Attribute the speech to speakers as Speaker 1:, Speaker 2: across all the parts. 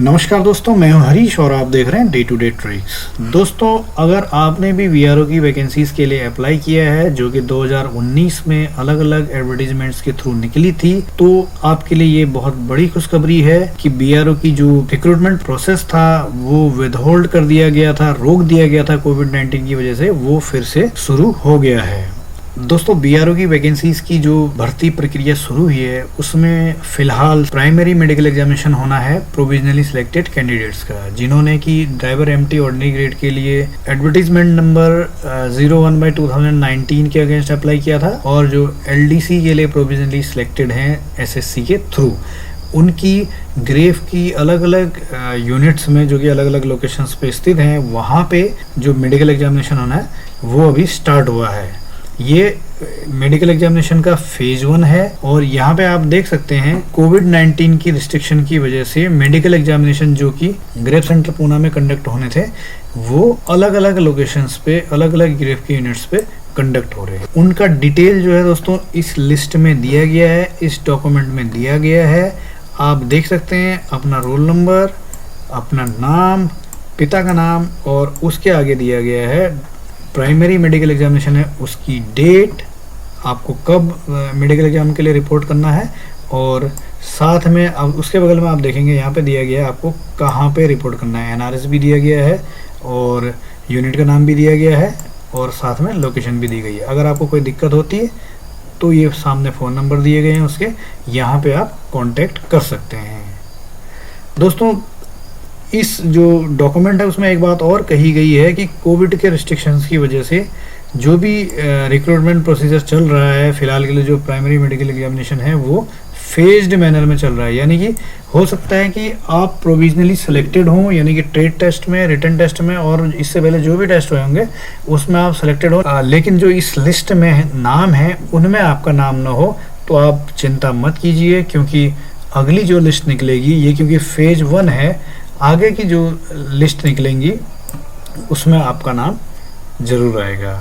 Speaker 1: नमस्कार दोस्तों, मैं हूं हरीश और आप देख रहे हैं डे टू डे ट्रिक्स। दोस्तों, अगर आपने भी वीआरओ की वैकेंसीज के लिए अप्लाई किया है जो कि 2019 में अलग अलग एडवर्टीजमेंट्स के थ्रू निकली थी, तो आपके लिए ये बहुत बड़ी खुशखबरी है कि वीआरओ की जो रिक्रूटमेंट प्रोसेस था वो विदहोल्ड कर दिया गया था, रोक दिया गया था कोविड-19 की वजह से, वो फिर से शुरू हो गया है। दोस्तों, बीआरओ की वैकेंसीज की जो भर्ती प्रक्रिया शुरू हुई है उसमें फिलहाल प्राइमरी मेडिकल एग्जामिनेशन होना है प्रोविजनली सिलेक्टेड कैंडिडेट्स का, जिन्होंने कि ड्राइवर एमटी ऑर्डिनरी ग्रेड के लिए एडवर्टीजमेंट नंबर 01/2019 के अगेंस्ट अप्लाई किया था और जो एलडीसी के लिए प्रोविजनली सिलेक्टेड हैं एसएससी के थ्रू, उनकी ग्रेफ की अलग अलग यूनिट्स में जो कि अलग अलग लोकेशंस पे स्थित हैं, वहाँ पे जो मेडिकल एग्जामिनेशन होना है वो अभी स्टार्ट हुआ है। ये मेडिकल एग्जामिनेशन का फेज 1 है और यहाँ पे आप देख सकते हैं कोविड-19 की रिस्ट्रिक्शन की वजह से मेडिकल एग्जामिनेशन जो कि ग्रेफ सेंटर पूना में कंडक्ट होने थे, वो अलग अलग लोकेशंस पे अलग अलग ग्रेफ के यूनिट्स पे कंडक्ट हो रहे हैं। उनका डिटेल जो है दोस्तों इस लिस्ट में दिया गया है, इस डॉक्यूमेंट में दिया गया है। आप देख सकते हैं अपना रोल नंबर, अपना नाम, पिता का नाम और उसके आगे दिया गया है प्राइमरी मेडिकल एग्जामिनेशन है उसकी डेट, आपको कब मेडिकल एग्जाम के लिए रिपोर्ट करना है, और साथ में अब उसके बगल में आप देखेंगे यहाँ पे दिया गया है आपको कहाँ पे रिपोर्ट करना है। एनआरएस भी दिया गया है और यूनिट का नाम भी दिया गया है और साथ में लोकेशन भी दी गई है। अगर आपको कोई दिक्कत होती है तो ये सामने फ़ोन नंबर दिए गए हैं उसके, यहाँ पे आप कॉन्टेक्ट कर सकते हैं। दोस्तों, इस जो डॉक्यूमेंट है उसमें एक बात और कही गई है कि कोविड के रिस्ट्रिक्शंस की वजह से जो भी रिक्रूटमेंट प्रोसीजर चल रहा है फिलहाल के लिए, जो प्राइमरी मेडिकल एग्जामिनेशन है वो फेज्ड मैनर में चल रहा है। यानी कि हो सकता है कि आप प्रोविजनली सिलेक्टेड हों, यानी कि ट्रेड टेस्ट में, रिटन टेस्ट में और इससे पहले जो भी टेस्ट हुए होंगे उसमें आप सिलेक्टेड हो, लेकिन जो इस लिस्ट में नाम है उनमें आपका नाम ना हो तो आप चिंता मत कीजिए, क्योंकि अगली जो लिस्ट निकलेगी ये क्योंकि फेज 1 है, आगे की जो लिस्ट निकलेंगी उसमें आपका नाम जरूर आएगा।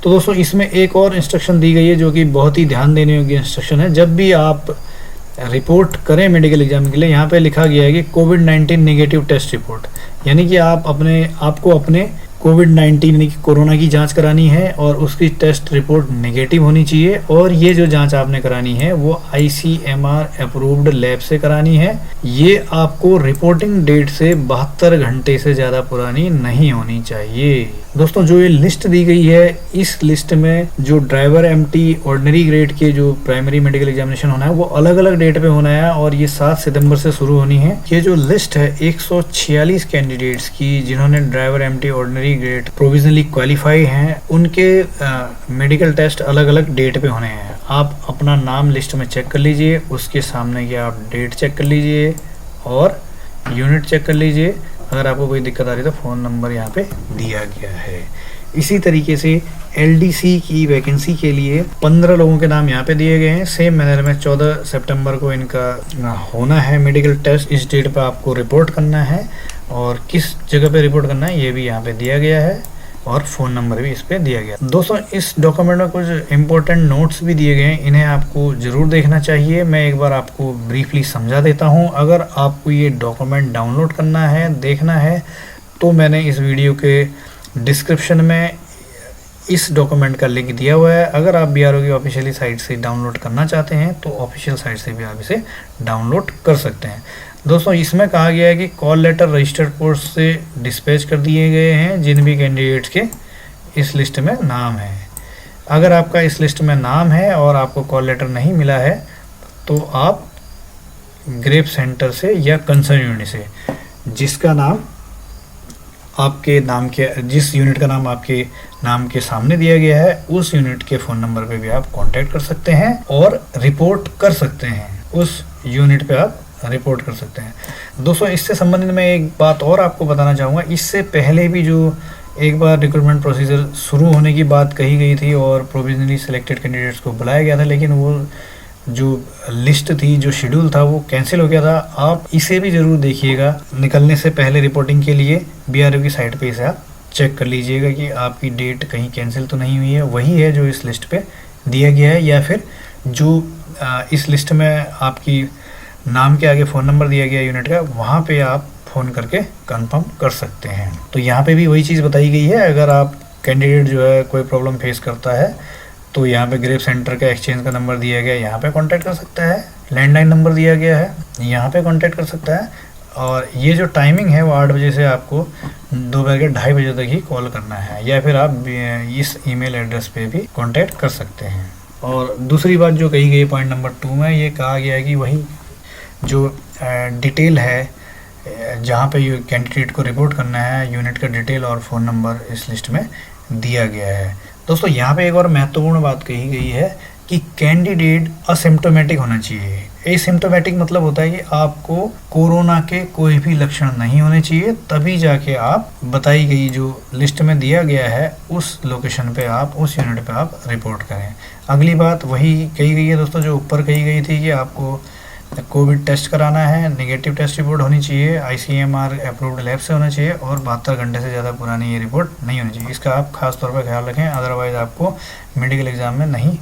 Speaker 1: तो दोस्तों, इसमें एक और इंस्ट्रक्शन दी गई है जो कि बहुत ही ध्यान देने योग्य इंस्ट्रक्शन है। जब भी आप रिपोर्ट करें मेडिकल एग्जाम के लिए, यहाँ पे लिखा गया है कि कोविड-19 नेगेटिव टेस्ट रिपोर्ट, यानी कि आपको अपने कोविड-19 यानी कि कोरोना की जांच करानी है और उसकी टेस्ट रिपोर्ट नेगेटिव होनी चाहिए, और ये जो जांच आपने करानी है वो आईसीएमआर अप्रूव्ड लैब से करानी है। ये आपको रिपोर्टिंग डेट से 72 घंटे से ज़्यादा पुरानी नहीं होनी चाहिए। दोस्तों, जो ये लिस्ट दी गई है, इस लिस्ट में जो ड्राइवर एमटी ऑर्डिनरी ग्रेड के जो प्राइमरी मेडिकल एग्जामिनेशन होना है वो अलग अलग डेट पे होना है और ये 7 सितंबर से शुरू होनी है। ये जो लिस्ट है 146 कैंडिडेट्स की जिन्होंने driver MT ordinary grade provisionally qualify हैं, उनके मेडिकल टेस्ट अलग अलग डेट पे होने हैं। आप अपना नाम लिस्ट में चेक कर लीजिए, उसके सामने की आप डेट चेक कर लीजिए और यूनिट चेक कर लीजिए। अगर आपको कोई दिक्कत आ रही है तो फ़ोन नंबर यहाँ पे दिया गया है। इसी तरीके से एलडीसी की वैकेंसी के लिए 15 लोगों के नाम यहाँ पे दिए गए हैं। सेम मैनर में 14 सितंबर को इनका होना है मेडिकल टेस्ट। इस डेट पे आपको रिपोर्ट करना है और किस जगह पे रिपोर्ट करना है ये भी यहाँ पे दिया गया है और फ़ोन नंबर भी इस पे दिया गया। दोस्तों, इस डॉक्यूमेंट में कुछ इंपॉर्टेंट नोट्स भी दिए गए हैं, इन्हें आपको ज़रूर देखना चाहिए। मैं एक बार आपको ब्रीफली समझा देता हूँ। अगर आपको ये डॉक्यूमेंट डाउनलोड करना है, देखना है, तो मैंने इस वीडियो के डिस्क्रिप्शन में इस डॉक्यूमेंट का लिंक दिया हुआ है। अगर आप बीआरओ की ऑफिशियली साइट से डाउनलोड करना चाहते हैं तो ऑफिशियल साइट से भी आप इसे डाउनलोड कर सकते हैं। दोस्तों, इसमें कहा गया है कि कॉल लेटर रजिस्टर्ड पोस्ट से डिस्पैच कर दिए गए हैं जिन भी कैंडिडेट्स के इस लिस्ट में नाम है। अगर आपका इस लिस्ट में नाम है और आपको कॉल लेटर नहीं मिला है तो आप ग्रेफ सेंटर से या कंसर्न यूनिट से जिसका नाम आपके नाम के, जिस यूनिट का नाम आपके नाम के सामने दिया गया है उस यूनिट के फ़ोन नंबर पे भी आप कांटेक्ट कर सकते हैं और रिपोर्ट कर सकते हैं। उस यूनिट पे आप रिपोर्ट कर सकते हैं। दोस्तों, इससे संबंधित मैं एक बात और आपको बताना चाहूँगा। इससे पहले भी जो एक बार रिक्रूटमेंट प्रोसीजर शुरू होने की बात कही गई थी और प्रोविजनली सिलेक्टेड कैंडिडेट्स को बुलाया गया था, लेकिन वो जो लिस्ट थी, जो शेड्यूल था वो कैंसिल हो गया था। आप इसे भी ज़रूर देखिएगा, निकलने से पहले रिपोर्टिंग के लिए बीआरओ की साइट पे इसे आप चेक कर लीजिएगा कि आपकी डेट कहीं कैंसिल तो नहीं हुई है, वही है जो इस लिस्ट पे दिया गया है, या फिर जो इस लिस्ट में आपकी नाम के आगे फ़ोन नंबर दिया गया यूनिट का, वहाँ पे आप फ़ोन करके कंफर्म कर सकते हैं। तो यहाँ पे भी वही चीज़ बताई गई है, अगर आप कैंडिडेट जो है कोई प्रॉब्लम फेस करता है तो यहाँ पे ग्रेप सेंटर का एक्सचेंज का नंबर दिया गया है, यहाँ पे कांटेक्ट कर सकता है। लैंडलाइन नंबर दिया गया है, यहाँ पे कांटेक्ट कर सकता है। और ये जो टाइमिंग है वो 8 बजे से आपको दोपहर के 2:30 बजे तक ही कॉल करना है, या फिर आप इस ईमेल एड्रेस पे भी कांटेक्ट कर सकते हैं। और दूसरी बात जो कही गई पॉइंट नंबर 2 में, ये कहा गया है कि वही जो डिटेल है जहाँ पे कैंडिडेट को रिपोर्ट करना है, यूनिट का डिटेल और फ़ोन नंबर इस लिस्ट में दिया गया है। दोस्तों यहाँ पे एक और महत्वपूर्ण बात कही गई है कि कैंडिडेट असिम्प्टोमेटिक होना चाहिए। एसिम्प्टोमेटिक मतलब होता है कि आपको कोरोना के कोई भी लक्षण नहीं होने चाहिए, तभी जाके आप बताई गई जो लिस्ट में दिया गया है उस लोकेशन पे आप, उस यूनिट पे आप रिपोर्ट करें। अगली बात वही कही गई है दोस्तों जो ऊपर कही गई थी कि आपको कोविड टेस्ट कराना है, नेगेटिव टेस्ट रिपोर्ट होनी चाहिए, ICMR अप्रूव्ड लैब से होना चाहिए और 72 घंटे से ज़्यादा पुरानी ये रिपोर्ट नहीं होनी चाहिए। इसका आप खास तौर पर ख्याल रखें, अदरवाइज़ आपको मेडिकल एग्ज़ाम में नहीं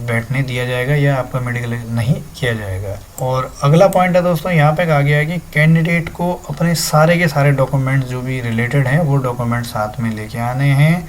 Speaker 1: बैठने दिया जाएगा या आपका मेडिकल नहीं किया जाएगा। और अगला पॉइंट है दोस्तों, यहाँ पे कहा गया है कि कैंडिडेट को अपने सारे के सारे डॉक्यूमेंट्स जो भी रिलेटेड हैं वो डॉक्यूमेंट साथ में लेके आने हैं।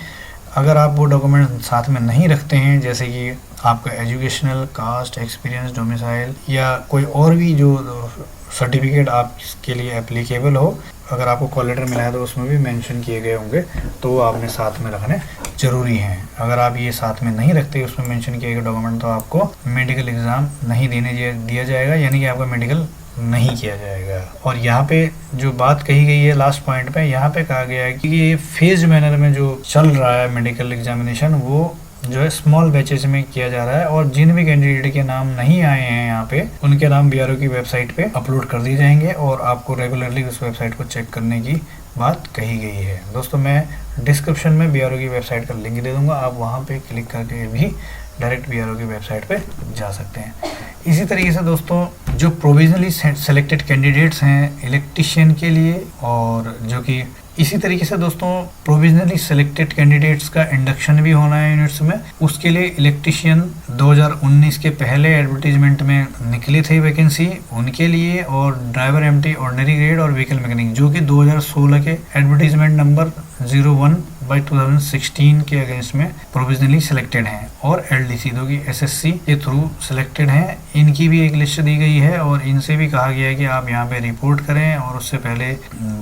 Speaker 1: अगर आप वो डॉक्यूमेंट साथ में नहीं रखते हैं, जैसे कि आपका एजुकेशनल, कास्ट, एक्सपीरियंस, डोमिसाइल या कोई और भी जो सर्टिफिकेट आपके लिए एप्लीकेबल हो, अगर आपको कॉल लेटर मिला है तो उसमें भी मेंशन किए गए होंगे, तो वो आपने साथ में रखने ज़रूरी हैं। अगर आप ये साथ में नहीं रखते उसमें मेंशन किए गए डॉक्यूमेंट, तो आपको मेडिकल एग्ज़ाम नहीं दिया जाएगा, यानी कि आपका मेडिकल नहीं किया जाएगा। और यहाँ पे जो बात कही गई है लास्ट पॉइंट पे, यहाँ पे कहा गया है कि ये फेज मैनर में जो चल रहा है मेडिकल एग्जामिनेशन, वो जो है स्मॉल बैचेस में किया जा रहा है। और जिन भी कैंडिडेट के नाम नहीं आए हैं यहाँ पे, उनके नाम BRO की वेबसाइट पे अपलोड कर दिए जाएंगे और आपको रेगुलरली उस वेबसाइट को चेक करने की बात कही गई है। दोस्तों मैं डिस्क्रिप्शन में BRO की वेबसाइट का लिंक दे दूंगा, आप वहाँ पे क्लिक करके भी डायरेक्ट BRO की वेबसाइट पे जा सकते हैं। इसी तरीके से दोस्तों जो प्रोविजनली सेलेक्टेड कैंडिडेट्स हैं इलेक्ट्रीशियन के लिए, और जो कि इसी तरीके से दोस्तों प्रोविजनली सेलेक्टेड कैंडिडेट्स का इंडक्शन भी होना है यूनिट्स में, उसके लिए इलेक्ट्रीशियन 2019 के पहले एडवर्टीजमेंट में निकली थी वैकेंसी उनके लिए, और ड्राइवर MT ऑर्डिनरी ग्रेड और व्हीकल मैकेनिक जो कि 2016 के एडवर्टीजमेंट नंबर 01/2016 के अगेंस्ट में प्रोविजनली सिलेक्टेड हैं, और LDC जो कि SSC के थ्रू सिलेक्टेड हैं, इनकी भी एक लिस्ट दी गई है। और इनसे भी कहा गया है कि आप यहाँ पे रिपोर्ट करें और उससे पहले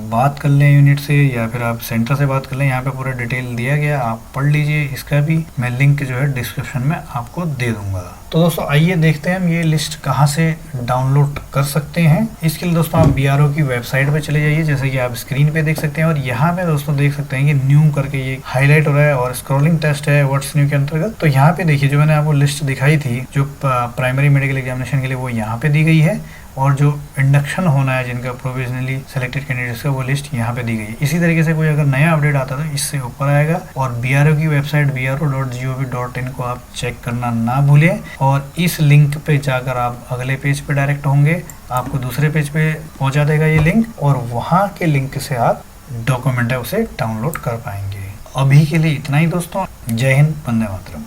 Speaker 1: बात कर लें यूनिट से, या फिर आप सेंटर से बात कर लें। यहाँ पे पूरा डिटेल दिया गया, आप पढ़ लीजिए, इसका भी मैं लिंक जो है डिस्क्रिप्शन में आपको दे दूंगा। तो दोस्तों आइए देखते हैं हम ये लिस्ट कहाँ से डाउनलोड कर सकते हैं। इसके लिए दोस्तों आप BRO की वेबसाइट पे चले जाइए, जैसे कि आप स्क्रीन पे देख सकते हैं, और यहाँ पे दोस्तों देख सकते हैं कि न्यू करके ये हाईलाइट हो रहा है और स्क्रॉलिंग टेस्ट है व्हाट्स न्यू के अंतर्गत। तो यहाँ पे देखिए जो मैंने आपको लिस्ट दिखाई थी जो प्राइमरी मेडिकल एग्जामिनेशन के लिए, वो यहाँ पे दी गई है, और जो इंडक्शन होना है जिनका प्रोविजनली सेलेक्टेड कैंडिडेट्स का, वो लिस्ट यहाँ पे दी गई है। इसी तरीके से कोई अगर नया अपडेट आता है तो इससे ऊपर आएगा। और BRO की वेबसाइट bro.gov.in को आप चेक करना ना भूलें, और इस लिंक पे जाकर आप अगले पेज पे डायरेक्ट होंगे, आपको दूसरे पेज पे पहुंचा देगा ये लिंक, और वहाँ के लिंक से आप डॉक्यूमेंट है उसे डाउनलोड कर पाएंगे। अभी के लिए इतना ही दोस्तों, जय हिंद, वंदे मातरम।